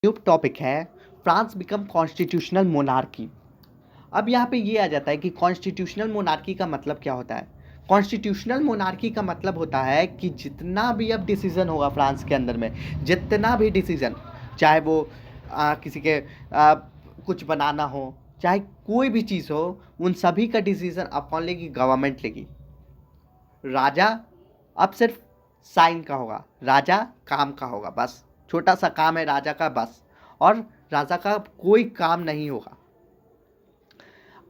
New topic है France become constitutional monarchy. अब यहाँ पे ये आ जाता है कि कॉन्स्टिट्यूशनल मोनार्की का मतलब क्या होता है। कॉन्स्टिट्यूशनल मोनार्की का मतलब होता है कि जितना भी अब डिसीजन होगा फ्रांस के अंदर में, जितना भी डिसीजन, चाहे वो किसी के कुछ बनाना हो, चाहे कोई भी चीज़ हो, उन सभी का डिसीजन अब कौन लेगी? गवर्नमेंट लेगी। राजा अब सिर्फ साइन का होगा, राजा काम का होगा, बस छोटा सा काम है राजा का बस, और राजा का कोई काम नहीं होगा।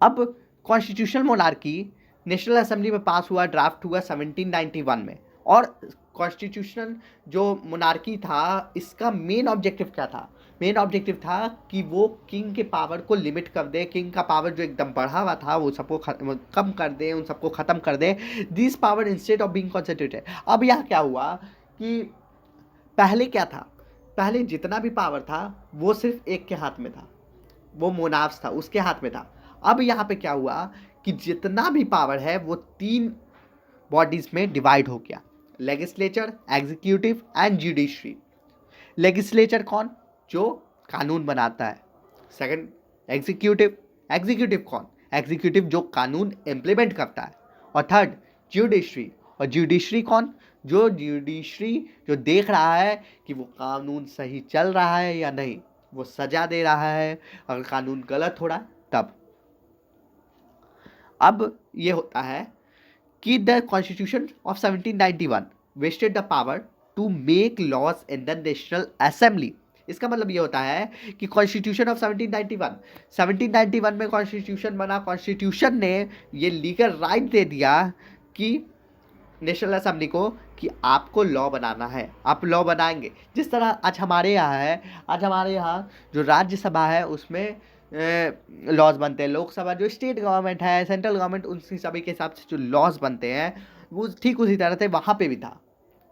अब कॉन्स्टिट्यूशनल मोनार्की नेशनल असेंबली में पास हुआ, ड्राफ्ट हुआ 1791 में। और कॉन्स्टिट्यूशनल जो मोनार्की था, इसका मेन ऑब्जेक्टिव क्या था? मेन ऑब्जेक्टिव था कि वो किंग के पावर को लिमिट कर दे, किंग का पावर जो एकदम बढ़ा हुआ था वो सबको कम कर दे, उन सबको ख़त्म कर दे। This power instead of being concentrated. अब यहाँ क्या हुआ कि पहले क्या था? पहले जितना भी पावर था वो सिर्फ एक के हाथ में था, वो मोनार्क्स था, उसके हाथ में था। अब यहाँ पे क्या हुआ कि जितना भी पावर है वो 3 बॉडीज में डिवाइड हो गया, legislature, executive and judiciary. Legislature कौन? जो कानून बनाता है। Second, executive. एग्जीक्यूटिव कौन? एग्जीक्यूटिव जो कानून इम्प्लीमेंट करता है। और थर्ड, जुडिशरी। और जुडिशरी कौन? जो जुडिशरी जो देख रहा है कि वो कानून सही चल रहा है या नहीं, वो सजा दे रहा है अगर कानून गलत हो रहा है तब। अब ये होता है कि the constitution of 1791 vested the power to make laws in the National Assembly. इसका मतलब ये होता है कि कॉन्स्टिट्यूशन ऑफ 1791 में कॉन्स्टिट्यूशन बना। कॉन्स्टिट्यूशन ने ये लीगल राइट दे दिया कि नेशनल असेंबली को कि आपको लॉ बनाना है, आप लॉ बनाएंगे। जिस तरह आज हमारे यहाँ है, आज हमारे यहाँ जो राज्यसभा है उसमें लॉज बनते हैं, लोकसभा जो स्टेट गवर्नमेंट है, सेंट्रल गवर्नमेंट, उन सभी के हिसाब से जो लॉज बनते हैं वो ठीक उसी तरह से वहाँ पे भी था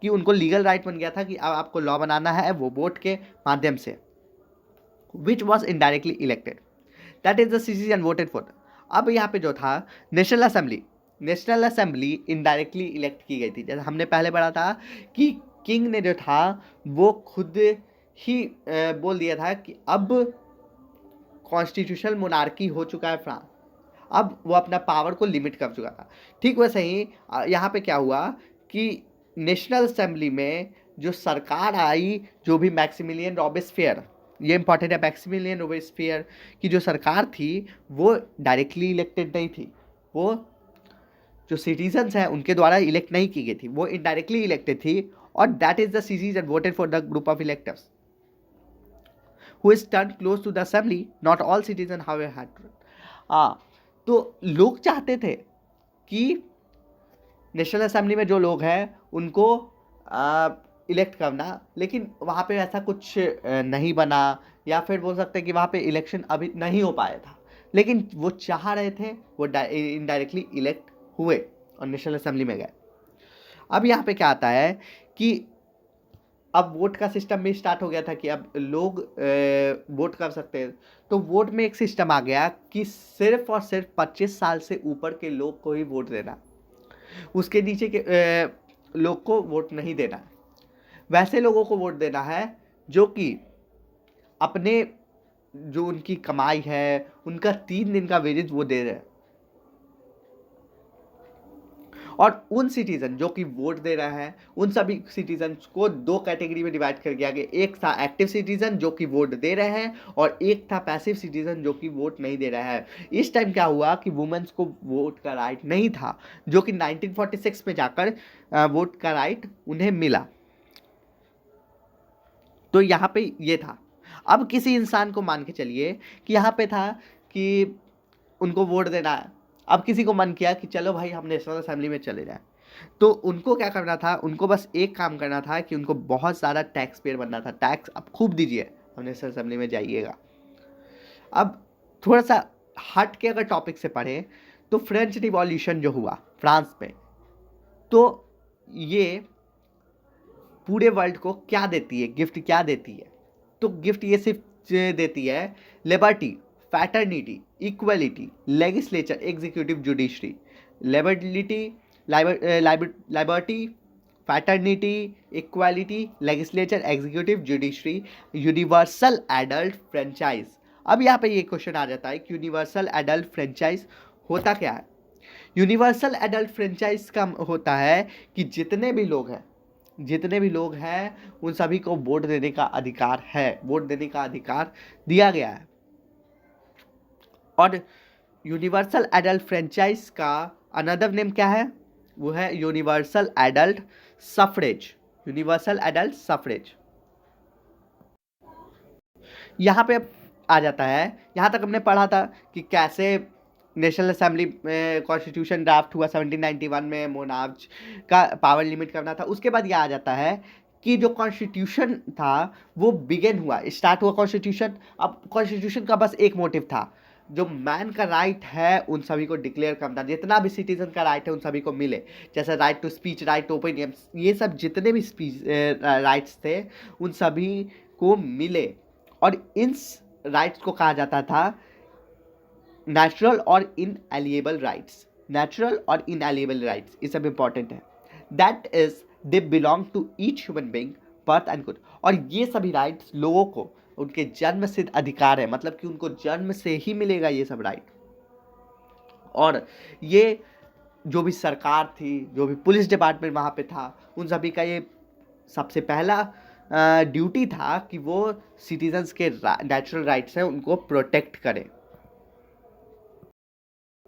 कि उनको लीगल राइट बन गया था कि अब आपको लॉ बनाना है, वो वोट के माध्यम से, which was indirectly elected, that is the citizen voted for. अब यहाँ पे जो था नेशनल असेंबली इनडायरेक्टली इलेक्ट की गई थी। जैसे हमने पहले पढ़ा था कि किंग ने जो था वो खुद ही बोल दिया था कि अब कॉन्स्टिट्यूशनल मोनार्की हो चुका है फ्रांस, अब वो अपना पावर को लिमिट कर चुका था। ठीक वैसे ही यहाँ पे क्या हुआ कि नेशनल असेंबली में जो सरकार आई, जो भी मैक्सिमिलियन रॉबेस्पियर, ये इंपॉर्टेंट है, मैक्सिमिलियन रॉबेस्पियर की जो सरकार थी वो डायरेक्टली इलेक्टेड नहीं थी, वो जो सिटीजन्स हैं उनके द्वारा इलेक्ट नहीं की गई थी, वो इनडायरेक्टली इलेक्टेड थी। और that is the citizen voted for the group of electors who is turned close to the assembly, not all citizens however had। तो लोग चाहते थे कि नेशनल असेंबली में जो लोग हैं उनको इलेक्ट करना, लेकिन वहाँ पे ऐसा कुछ नहीं बना, या फिर बोल सकते हैं कि वहाँ पे इलेक्शन अभी नहीं हो पाया था, लेकिन वो चाह रहे थे, वो इनडायरेक्टली इलेक्ट हुए और नेशनल असेंबली में गए। अब यहाँ पे क्या आता है कि अब वोट का सिस्टम भी स्टार्ट हो गया था कि अब लोग वोट कर सकते हैं। तो वोट में एक सिस्टम आ गया कि सिर्फ और सिर्फ 25 साल से ऊपर के लोग को ही वोट देना, उसके नीचे के लोग को वोट नहीं देना है। वैसे लोगों को वोट देना है जो कि अपने जो उनकी कमाई है उनका 3 दिन का वेजेज वो दे रहे हैं। और उन सिटीजन जो कि वोट दे रहे हैं उन सभी सिटीजन को 2 कैटेगरी में डिवाइड कर दिया गया। एक था एक्टिव सिटीजन जो कि वोट दे रहे हैं, और एक था पैसिव सिटीजन जो कि वोट नहीं दे रहा है। इस टाइम क्या हुआ कि वुमेन्स को वोट का राइट नहीं था, जो कि 1946 में जाकर वोट का राइट उन्हें मिला। तो यहाँ पे ये था। अब किसी इंसान को मान के चलिए कि यहाँ पे था कि उनको वोट देना है। अब किसी को मन किया कि चलो भाई हम नेशनल असेंबली में चले जाएं, तो उनको क्या करना था? उनको बस एक काम करना था कि उनको बहुत सारा टैक्स पेयर बनना था। टैक्स अब खूब दीजिए, हम नेशनल असेंबली में जाइएगा। अब थोड़ा सा हट के अगर टॉपिक से पढ़ें तो फ्रेंच रिवॉल्यूशन जो हुआ फ्रांस में, तो ये पूरे वर्ल्ड को क्या देती है, गिफ्ट क्या देती है? तो गिफ्ट ये सिर्फ देती है liberty, fraternity, equality, legislature, executive, judiciary. Liberty, liberty fraternity, equality, legislature, executive, judiciary, universal adult franchise. अब यहाँ पे ये क्वेश्चन आ जाता है कि यूनिवर्सल एडल्ट फ्रेंचाइज होता क्या है। यूनिवर्सल एडल्ट फ्रेंचाइज का होता है कि जितने भी लोग हैं उन सभी को वोट देने का अधिकार है, वोट देने का अधिकार दिया गया है। और यूनिवर्सल एडल्ट फ्रेंचाइज का अनदर नेम क्या है, वो है universal adult suffrage. Universal adult suffrage. यहाँ पे आ जाता है, यहाँ तक हमने पढ़ा था कि कैसे नेशनल असेंबली में कॉन्स्टिट्यूशन ड्राफ्ट हुआ 1791 में, मोनार्च का पावर लिमिट करना था। उसके बाद यह आ जाता है कि जो कॉन्स्टिट्यूशन था वो बिगिन हुआ, स्टार्ट हुआ कॉन्स्टिट्यूशन। अब कॉन्स्टिट्यूशन का बस एक मोटिव था, जो मैन का राइट है उन सभी को डिक्लेयर करना, जितना भी सिटीजन का राइट है उन सभी को मिले, जैसे right to speech, right to opinion, ये सब जितने भी स्पीच राइट्स थे उन सभी को मिले। और इन राइट्स को कहा जाता था नेचुरल और इनएलिएबल राइट्स। नेचुरल और इनएलिएबल राइट्स ये सब इंपॉर्टेंट है। That is they belong to each human being birth and good. और ये सभी राइट्स लोगों को उनके जन्म सिद्ध अधिकार है, मतलब कि उनको जन्म से ही मिलेगा ये सब राइट। और ये जो भी सरकार थी, जो भी पुलिस डिपार्टमेंट वहाँ पे था, उन सभी का ये सबसे पहला ड्यूटी था कि वो सिटीजन्स के नेचुरल राइट्स हैं उनको प्रोटेक्ट करें।